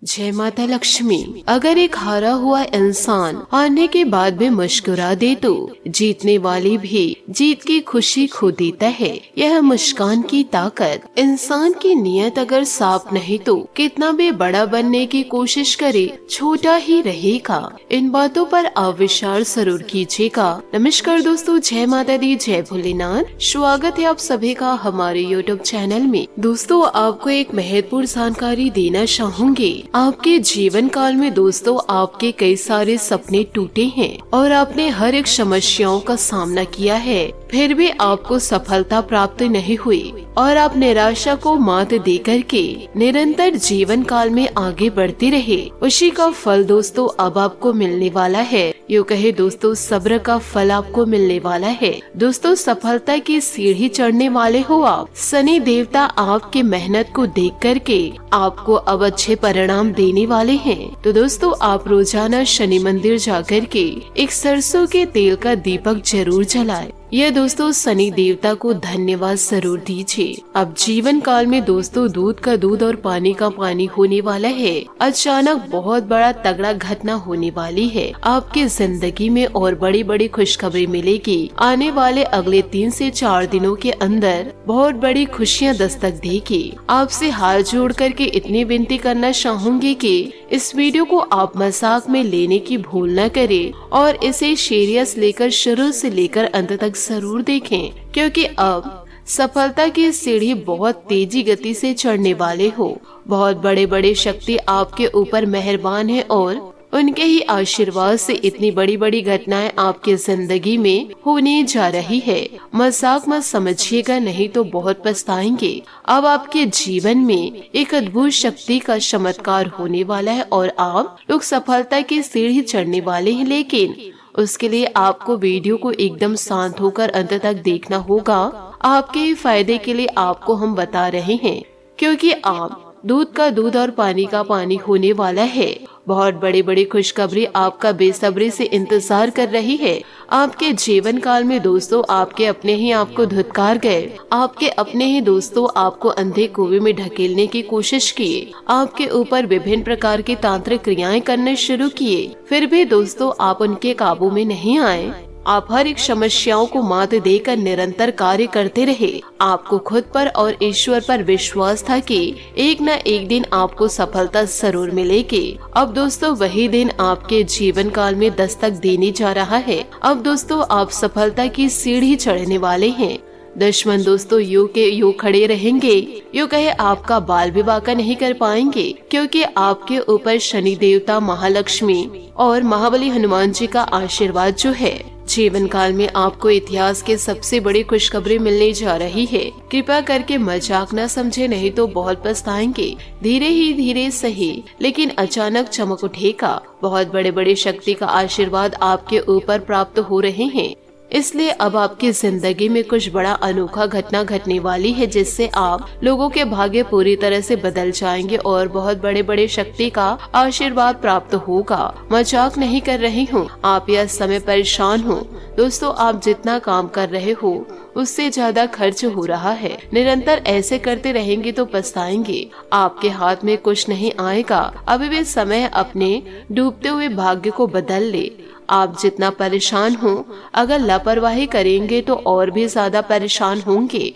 जय माता लक्ष्मी। अगर एक हारा हुआ इंसान हारने के बाद भी मुस्कुरा दे तो जीतने वाले भी जीत की खुशी खो देता है। यह मुस्कान की ताकत। इंसान की नीयत अगर साफ नहीं तो कितना भी बड़ा बनने की कोशिश करे छोटा ही रहेगा। इन बातों पर आप विचार जरूर कीजिएगा। नमस्कार दोस्तों, जय माता दी, जय भोलेनाथ। स्वागत है आप सभी का हमारे YouTube चैनल में। दोस्तों, आपको एक महत्वपूर्ण जानकारी देना चाहूंगी। आपके जीवन काल में दोस्तों आपके कई सारे सपने टूटे हैं और आपने हर एक समस्याओं का सामना किया है, फिर भी आपको सफलता प्राप्त नहीं हुई और आप निराशा को मात देकर के निरंतर जीवन काल में आगे बढ़ते रहे। उसी का फल दोस्तों अब आपको मिलने वाला है। यूँ कहे दोस्तों, सब्र का फल आपको मिलने वाला है। दोस्तों, सफलता की सीढ़ी चढ़ने वाले हो आप। शनि देवता आपकी मेहनत को देख करके आपको अब अच्छे परिणाम देने वाले हैं। तो दोस्तों, आप रोजाना शनि मंदिर जाकर के एक सरसों के तेल का दीपक जरूर जलाएं। यह दोस्तों शनि देवता को धन्यवाद जरूर दीजिए। अब जीवन काल में दोस्तों दूध का दूध और पानी का पानी होने वाला है। अचानक बहुत बड़ा तगड़ा घटना होने वाली है आपकी जिंदगी में और बड़ी बड़ी खुशखबरी मिलेगी। आने वाले अगले 3 से 4 दिनों के अंदर बहुत बड़ी खुशियां दस्तक देगी। आपसे हाथ जोड़ करके इतनी विनती करना चाहूंगी कि इस वीडियो को आप मजाक में लेने की भूल न करें और इसे सीरियस लेकर शुरू से लेकर अंत तक जरूर देखें, क्योंकि अब सफलता की सीढ़ी बहुत तेजी गति से चढ़ने वाले हो। बहुत बड़े बड़े शक्ति आपके ऊपर मेहरबान है और उनके ही आशीर्वाद से इतनी बड़ी बड़ी घटनाएं आपकी जिंदगी में होने जा रही है। मजाक मत समझिएगा, नहीं तो बहुत पछताएंगे। अब आपके जीवन में एक अद्भुत शक्ति का चमत्कार होने वाला है और आप लोग सफलता की सीढ़ी चढ़ने वाले हैं, लेकिन उसके लिए आपको वीडियो को एकदम शांत होकर अंत तक देखना होगा। आपके फायदे के लिए आपको हम बता रहे हैं, क्योंकि आप दूध का दूध और पानी का पानी होने वाला है। बहुत बड़ी बड़ी खुशखबरी आपका बेसब्री से इंतजार कर रही है। आपके जीवन काल में दोस्तों आपके अपने ही आपको धुतकार गए। आपके अपने ही दोस्तों आपको अंधे कुएं में ढकेलने की कोशिश किए। आपके ऊपर विभिन्न प्रकार की तांत्रिक क्रियाएं करने शुरू किए, फिर भी दोस्तों आप उनके काबू में नहीं आए। आप हर एक समस्याओं को मात देकर निरंतर कार्य करते रहे। आपको खुद पर और ईश्वर पर विश्वास था कि एक न एक दिन आपको सफलता जरूर मिलेगी। अब दोस्तों वही दिन आपके जीवन काल में दस्तक देने जा रहा है। अब दोस्तों आप सफलता की सीढ़ी चढ़ने वाले हैं। दुश्मन दोस्तों यूं खड़े रहेंगे, यूं कहे आपका बाल विवाह का नहीं कर पाएंगे, क्योंकि आपके ऊपर शनि देवता, महालक्ष्मी और महाबली हनुमान जी का आशीर्वाद जो है। जीवन काल में आपको इतिहास के सबसे बड़ी खुशखबरी मिलने जा रही है। कृपया करके मजाक न समझे, नहीं तो बहुत पछताएंगे। धीरे ही धीरे सही, लेकिन अचानक चमक उठेगा। बहुत बड़े बड़े शक्ति का आशीर्वाद आपके ऊपर प्राप्त हो रहे हैं, इसलिए अब आपकी जिंदगी में कुछ बड़ा अनोखा घटना घटने वाली है, जिससे आप लोगों के भाग्य पूरी तरह से बदल जाएंगे और बहुत बड़े बड़े शक्ति का आशीर्वाद प्राप्त होगा। मजाक नहीं कर रही हूँ, आप यह समय परेशान हो। दोस्तों आप जितना काम कर रहे हो उससे ज्यादा खर्च हो रहा है। निरंतर ऐसे करते रहेंगे तो पछताएंगे। आपके हाथ में कुछ नहीं आएगा। अभी भी समय अपने डूबते हुए भाग्य को बदल ले। आप जितना परेशान हो, अगर लापरवाही करेंगे तो और भी ज्यादा परेशान होंगे।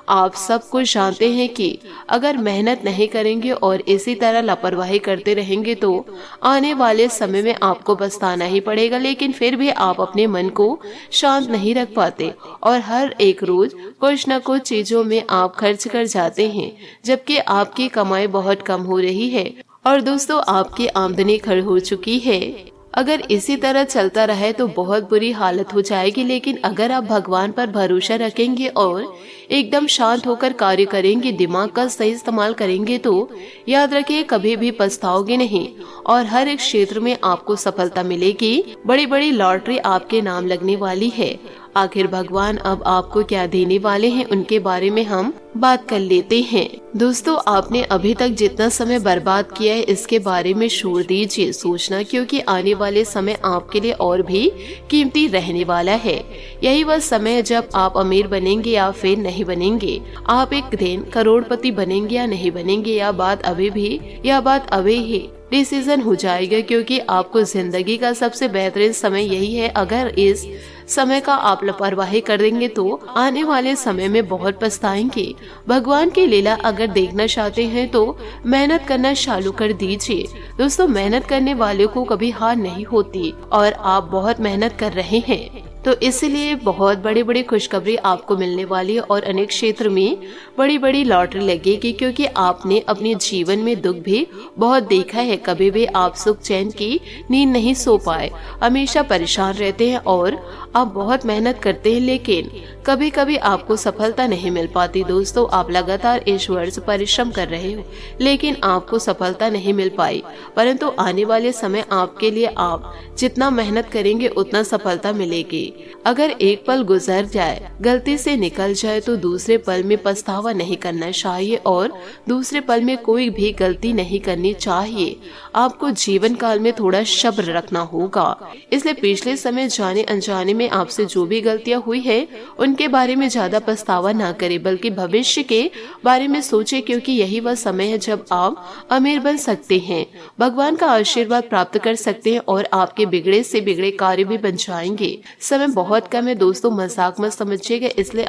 आप सब कुछ जानते हैं कि अगर मेहनत नहीं करेंगे और इसी तरह लापरवाही करते रहेंगे तो आने वाले समय में आपको पछताना ही पड़ेगा। लेकिन फिर भी आप अपने मन को शांत नहीं रख पाते और हर एक रोज कुछ न कुछ चीजों में आप खर्च कर जाते हैं, जबकि आपकी कमाई बहुत कम हो रही है और दोस्तों आपकी आमदनी खड़ी हो चुकी है। अगर इसी तरह चलता रहे तो बहुत बुरी हालत हो जाएगी। लेकिन अगर आप भगवान पर भरोसा रखेंगे और एकदम शांत होकर कार्य करेंगे, दिमाग का सही इस्तेमाल करेंगे, तो याद रखिए कभी भी पछताओगे नहीं और हर एक क्षेत्र में आपको सफलता मिलेगी। बड़ी बड़ी लॉटरी आपके नाम लगने वाली है। आखिर भगवान अब आपको क्या देने वाले हैं, उनके बारे में हम बात कर लेते हैं। दोस्तों, आपने अभी तक जितना समय बर्बाद किया है इसके बारे में छोड़ दीजिए सोचना, क्योंकि आने वाले समय आपके लिए और भी कीमती रहने वाला है। यही वह समय है जब आप अमीर बनेंगे या फिर नहीं बनेंगे, आप एक दिन करोड़पति बनेंगे या नहीं बनेंगे, यह बात अभी ही डिसीजन हो जाएगा, क्योंकि आपको जिंदगी का सबसे बेहतरीन समय यही है। अगर इस समय का आप लापरवाही कर देंगे तो आने वाले समय में बहुत पछताएंगे। भगवान की लीला अगर देखना चाहते हैं तो मेहनत करना चालू कर दीजिए। दोस्तों, मेहनत करने वालों को कभी हार नहीं होती और आप बहुत मेहनत कर रहे हैं, तो इसलिए बहुत बड़ी बड़ी खुशखबरी आपको मिलने वाली है और अनेक क्षेत्र में बड़ी बड़ी लॉटरी लगेगी, क्योंकि आपने अपने जीवन में दुख भी बहुत देखा है। कभी भी आप सुख चैन की नींद नहीं सो पाए, हमेशा परेशान रहते हैं और आप बहुत मेहनत करते हैं, लेकिन कभी कभी आपको सफलता नहीं मिल पाती। दोस्तों, आप लगातार इस वर्ष परिश्रम कर रहे हो लेकिन आपको सफलता नहीं मिल पाई, परंतु आने वाले समय आपके लिए आप जितना मेहनत करेंगे उतना सफलता मिलेगी। अगर एक पल गुजर जाए, गलती से निकल जाए तो दूसरे पल में पछतावा नहीं करना चाहिए और दूसरे पल में कोई भी गलती नहीं करनी चाहिए। आपको जीवन काल में थोड़ा सब्र रखना होगा। इसलिए पिछले समय जाने अनजाने में आपसे जो भी गलतियां हुई है उनके बारे में ज्यादा पछतावा ना करें, बल्कि भविष्य के बारे में सोचें, क्योंकि यही वह समय है जब आप अमीर बन सकते हैं, भगवान का आशीर्वाद प्राप्त कर सकते हैं और आपके बिगड़े से बिगड़े कार्य भी बन जाएंगे। समय बहुत कम है दोस्तों, मजाक मत समझिएगा। इसलिए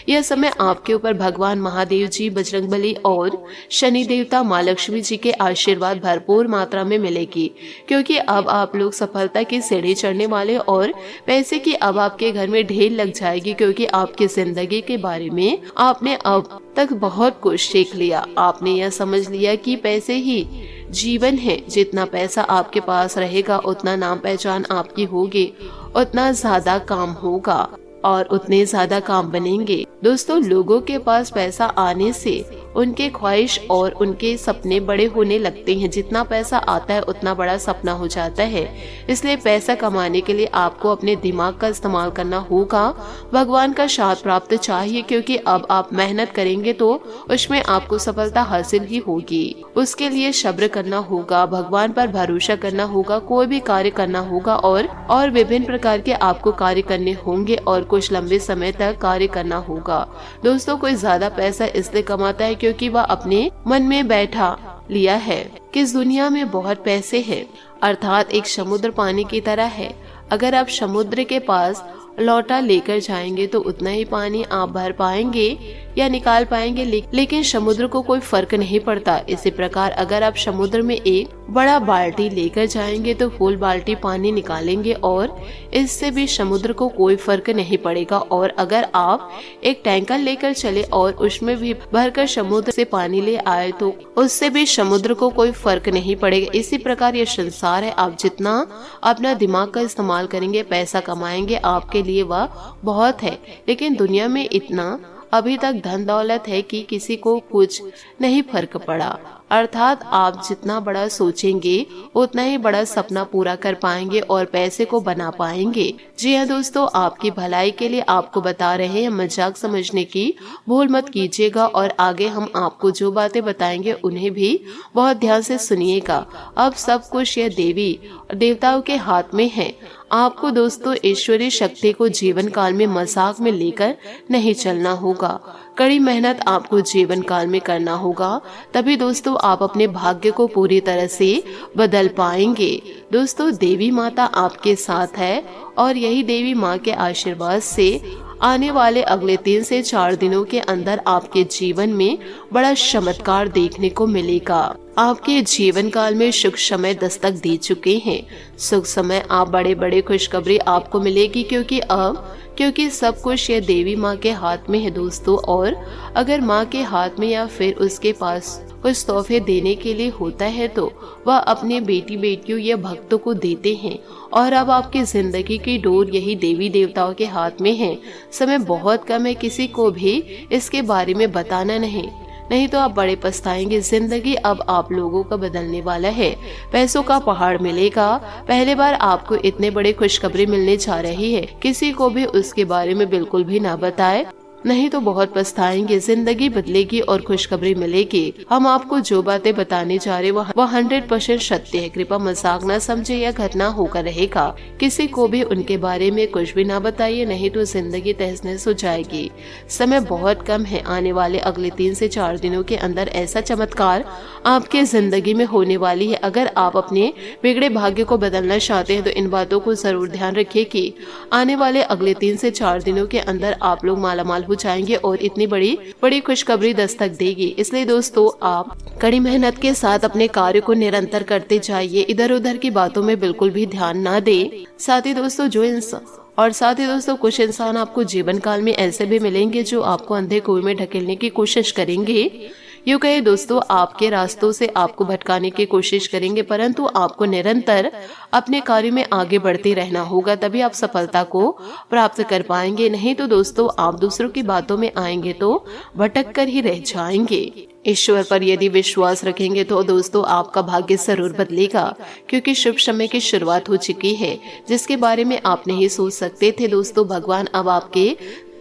यह समय आपके ऊपर भगवान महादेव जी, बजरंगबली और शनि देवता, माँ लक्ष्मी जी के आशीर्वाद भरपूर मात्रा में मिलेगी, क्योंकि अब आप लोग सफलता की सीढ़ी चढ़ने वाले और पैसे की अब आपके घर में ढेर लग जाएगी, क्योंकि आपकी जिंदगी के बारे में आपने अब तक बहुत कुछ सीख लिया। आपने यह समझ लिया कि पैसे ही जीवन है। जितना पैसा आपके पास रहेगा उतना नाम पहचान आपकी होगी, उतना ज्यादा काम होगा और उतने ज्यादा काम बनेंगे। दोस्तों, लोगों के पास पैसा आने से उनके ख्वाहिश और उनके सपने बड़े होने लगते हैं। जितना पैसा आता है उतना बड़ा सपना हो जाता है। इसलिए पैसा कमाने के लिए आपको अपने दिमाग का इस्तेमाल करना होगा। भगवान का साथ प्राप्त चाहिए, क्योंकि अब आप मेहनत करेंगे तो उसमें आपको सफलता हासिल ही होगी। उसके लिए सब्र करना होगा, भगवान पर भरोसा करना होगा, कोई भी कार्य करना होगा और विभिन्न प्रकार के आपको कार्य करने होंगे और कुछ लंबे समय तक कार्य करना होगा। दोस्तों, कोई ज्यादा पैसा इसलिए कमाता है क्योंकि वह अपने मन में बैठा लिया है कि इस दुनिया में बहुत पैसे हैं, अर्थात एक समुद्र पानी की तरह है। अगर आप समुद्र के पास लौटा लेकर जाएंगे तो उतना ही पानी आप भर पाएंगे या निकाल पाएंगे, लेकिन समुद्र को कोई फर्क नहीं पड़ता। इसी प्रकार अगर आप समुद्र में एक बड़ा बाल्टी लेकर जाएंगे तो फुल बाल्टी पानी निकालेंगे और इससे भी समुद्र को कोई फर्क नहीं पड़ेगा। और अगर आप एक टैंकर लेकर चले और उसमें भी भरकर समुद्र से पानी ले आए तो उससे भी समुद्र को कोई फर्क नहीं पड़ेगा। इसी प्रकार ये संसार है, आप जितना अपना दिमाग का इस्तेमाल करेंगे, पैसा कमाएंगे, आपके लिए वह बहुत है। लेकिन दुनिया में इतना अभी तक धन दौलत है कि किसी को कुछ नहीं फर्क पड़ा, अर्थात आप जितना बड़ा सोचेंगे उतना ही बड़ा सपना पूरा कर पाएंगे और पैसे को बना पाएंगे। जी हाँ दोस्तों, आपकी भलाई के लिए आपको बता रहे हैं, मजाक समझने की भूल मत कीजिएगा और आगे हम आपको जो बातें बताएंगे उन्हें भी बहुत ध्यान से सुनिएगा। अब सब कुछ यह देवी और देवताओं के हाथ में है। आपको दोस्तों ईश्वरीय शक्ति को जीवन काल में मजाक में लेकर नहीं चलना होगा। कड़ी मेहनत आपको जीवन काल में करना होगा, तभी दोस्तों आप अपने भाग्य को पूरी तरह से बदल पाएंगे। दोस्तों, देवी माता आपके साथ है और यही देवी माँ के आशीर्वाद से आने वाले अगले 3 से 4 दिनों के अंदर आपके जीवन में बड़ा चमत्कार देखने को मिलेगा। आपके जीवन काल में सुख समय दस्तक दे चुके हैं। सुख समय आप बड़े बड़े खुशखबरी आपको मिलेगी, क्योंकि सब कुछ ये देवी माँ के हाथ में है दोस्तों। और अगर माँ के हाथ में या फिर उसके पास कुछ तोहफे देने के लिए होता है तो वह अपने बेटी बेटियों या भक्तों को देते हैं। और अब आपकी जिंदगी की डोर यही देवी देवताओं के हाथ में है। समय बहुत कम है, किसी को भी इसके बारे में बताना नहीं नहीं तो आप बड़े पछताएंगे। जिंदगी अब आप लोगों का बदलने वाला है, पैसों का पहाड़ मिलेगा। पहली बार आपको इतने बड़े खुशखबरी मिलने जा रही है, किसी को भी उसके बारे में बिल्कुल भी ना बताए, नहीं तो बहुत पछताएंगे। जिंदगी बदलेगी और खुशखबरी मिलेगी। हम आपको जो बातें बताने जा रहे वो 100% सत्य है। कृपया मजाक न समझे, यह घटना होकर रहेगा। किसी को भी उनके बारे में कुछ भी ना बताइए, नहीं तो जिंदगी तहस नहस हो जाएगी। समय बहुत कम है, आने वाले अगले 3 से 4 दिनों के अंदर ऐसा चमत्कार आपके जिंदगी में होने वाली है। अगर आप अपने बिगड़े भाग्य को बदलना चाहते हैं तो इन बातों को जरूर ध्यान रखिए कि आने वाले अगले 3 से 4 दिनों के अंदर आप लोग मालामाल जाएंगे और इतनी बड़ी खुशखबरी दस्तक देगी। इसलिए दोस्तों आप कड़ी मेहनत के साथ अपने कार्य को निरंतर करते जाइए, इधर उधर की बातों में बिल्कुल भी ध्यान ना दें। साथ ही दोस्तों कुछ इंसान आपको जीवन काल में ऐसे भी मिलेंगे जो आपको अंधे कुएं में ढकेलने की कोशिश करेंगे। यूँ कहे दोस्तों, आपके रास्तों से आपको भटकाने की कोशिश करेंगे, परंतु आपको निरंतर अपने कार्य में आगे बढ़ते रहना होगा, तभी आप सफलता को प्राप्त कर पाएंगे। नहीं तो दोस्तों आप दूसरों की बातों में आएंगे तो भटक कर ही रह जाएंगे। ईश्वर पर यदि विश्वास रखेंगे तो दोस्तों आपका भाग्य जरूर बदलेगा, क्योंकि शुभ समय की शुरुआत हो चुकी है, जिसके बारे में आप नहीं सोच सकते थे। दोस्तों भगवान अब आपके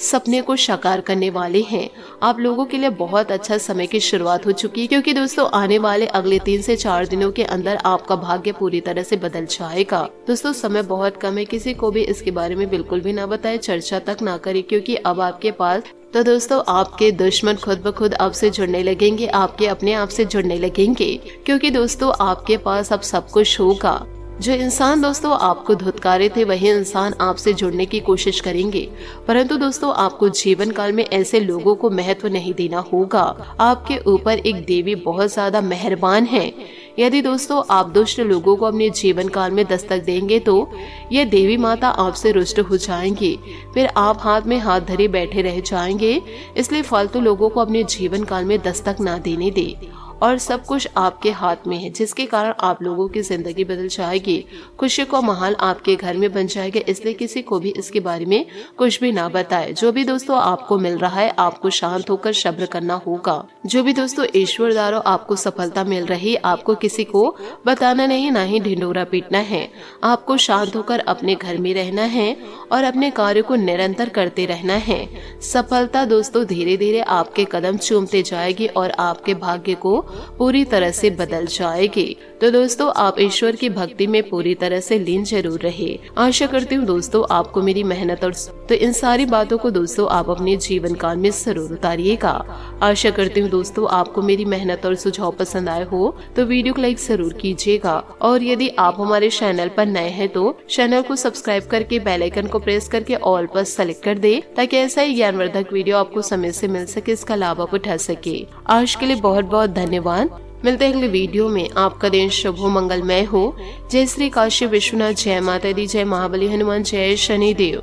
सपने को साकार करने वाले हैं। आप लोगों के लिए बहुत अच्छा समय की शुरुआत हो चुकी है, क्योंकि दोस्तों आने वाले अगले 3 से 4 दिनों के अंदर आपका भाग्य पूरी तरह से बदल जाएगा। दोस्तों समय बहुत कम है, किसी को भी इसके बारे में बिल्कुल भी ना बताए, चर्चा तक ना करे, क्योंकि अब आपके पास तो दोस्तों आपके दुश्मन खुद ब खुद आपसे जुड़ने लगेंगे, आपके अपने आप से जुड़ने लगेंगे, क्योंकि दोस्तों आपके पास अब सब कुछ होगा। जो इंसान दोस्तों आपको धुतकारे थे वही इंसान आपसे जुड़ने की कोशिश करेंगे, परंतु दोस्तों आपको जीवन काल में ऐसे लोगों को महत्व नहीं देना होगा। आपके ऊपर एक देवी बहुत ज्यादा मेहरबान है। यदि दोस्तों आप दुष्ट लोगों को अपने जीवन काल में दस्तक देंगे तो ये देवी माता आपसे रुष्ट हो जाएंगी, फिर आप हाथ में हाथ धरे बैठे रह जाएंगे। इसलिए फालतू लोगों को अपने जीवन काल में दस्तक ना देने दे, और सब कुछ आपके हाथ में है, जिसके कारण आप लोगों की जिंदगी बदल जाएगी। खुशी का माहौल आपके घर में बन जाएगा। इसलिए किसी को भी इसके बारे में कुछ भी ना बताए। जो भी दोस्तों आपको मिल रहा है आपको शांत होकर सब्र करना होगा। जो भी दोस्तों ईश्वर द्वारा आपको सफलता मिल रही, आपको किसी को बताना नहीं, ना ही ढिंडोरा पीटना है। आपको शांत होकर अपने घर में रहना है और अपने कार्य को निरंतर करते रहना है। सफलता दोस्तों धीरे धीरे आपके कदम चूमते जाएगी और आपके भाग्य को पूरी तरह से बदल जाएगी। तो दोस्तों आप ईश्वर की भक्ति में पूरी तरह से लीन जरूर रहे। आशा करती हूँ दोस्तों आपको मेरी मेहनत और तो इन सारी बातों को दोस्तों आप अपने जीवन काल में जरूर उतारिएगा। आशा करती हूँ दोस्तों आपको मेरी मेहनत और सुझाव पसंद आए हो तो वीडियो को लाइक जरूर कीजिएगा, और यदि आप हमारे चैनल पर नए हैं तो चैनल को सब्सक्राइब करके बेल आइकन को प्रेस करके ऑल पर सेलेक्ट कर दे, ताकि ऐसा ही ज्ञानवर्धक वीडियो आपको समय से मिल सके, इसका लाभ आप उठा सके। आज के लिए बहुत बहुत धन्यवाद। मिलते हैं अगले वीडियो में। आपका दिन शुभ हो, मंगलमय हो। जय श्री काशी विश्वनाथ, जय माता दी, जय महाबली हनुमान, जय शनिदेव।